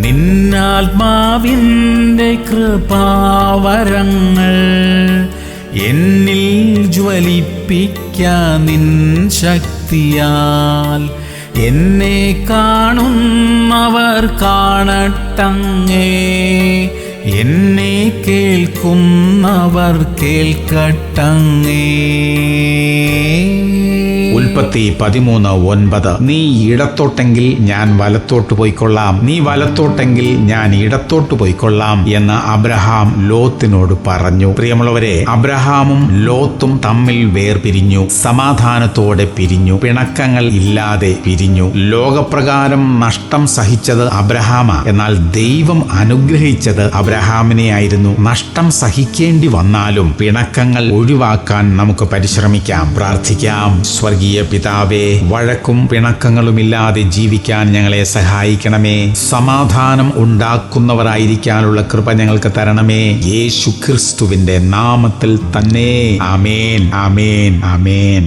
നിന്നാത്മാവിൻ്റെ കൃപാവരങ്ങൾ എന്നിൽ ജ്വലിപ്പിക്കാൻ നിൻ ശക്തിയാൽ എന്നെ കാണുന്നവർ കാണട്ടങ്ങേ, എന്നെ കേൾക്കുന്നവർ കേൾക്കട്ടങ്ങേ. ഉൽപ്പത്തി 13:9. നീ ഇടത്തോട്ടെങ്കിൽ ഞാൻ വലത്തോട്ട് പോയിക്കൊള്ളാം, നീ വലത്തോട്ടെങ്കിൽ ഞാൻ ഇടത്തോട്ട് പോയിക്കൊള്ളാം എന്ന് അബ്രഹാം ലോത്തിനോട് പറഞ്ഞു. പ്രിയമുള്ളവരെ, അബ്രഹാമും ലോത്തും തമ്മിൽ വേർപിരിഞ്ഞു, സമാധാനത്തോടെ പിരിഞ്ഞു, പിണക്കങ്ങൾ ഇല്ലാതെ പിരിഞ്ഞു. ലോകപ്രകാരം നഷ്ടം സഹിച്ചത് അബ്രഹാമാ, എന്നാൽ ദൈവം അനുഗ്രഹിച്ചത് അബ്രഹാമിനെ ആയിരുന്നു. നഷ്ടം സഹിക്കേണ്ടി വന്നാലും പിണക്കങ്ങൾ ഒഴിവാക്കാൻ നമുക്ക് പരിശ്രമിക്കാം, പ്രാർത്ഥിക്കാം. സ്വർഗീയ പിതാവേ, വഴക്കും പിണക്കങ്ങളുമില്ലാതെ ജീവിക്കാൻ ഞങ്ങളെ സഹായിക്കണമേ. സമാധാനം ഉണ്ടാക്കുന്നവരായിരിക്കാനുള്ള കൃപ ഞങ്ങൾക്ക് തരണമേ. യേശു ക്രിസ്തുവിന്റെ നാമത്തിൽ തന്നെ. ആമേൻ, ആമേൻ, ആമേൻ.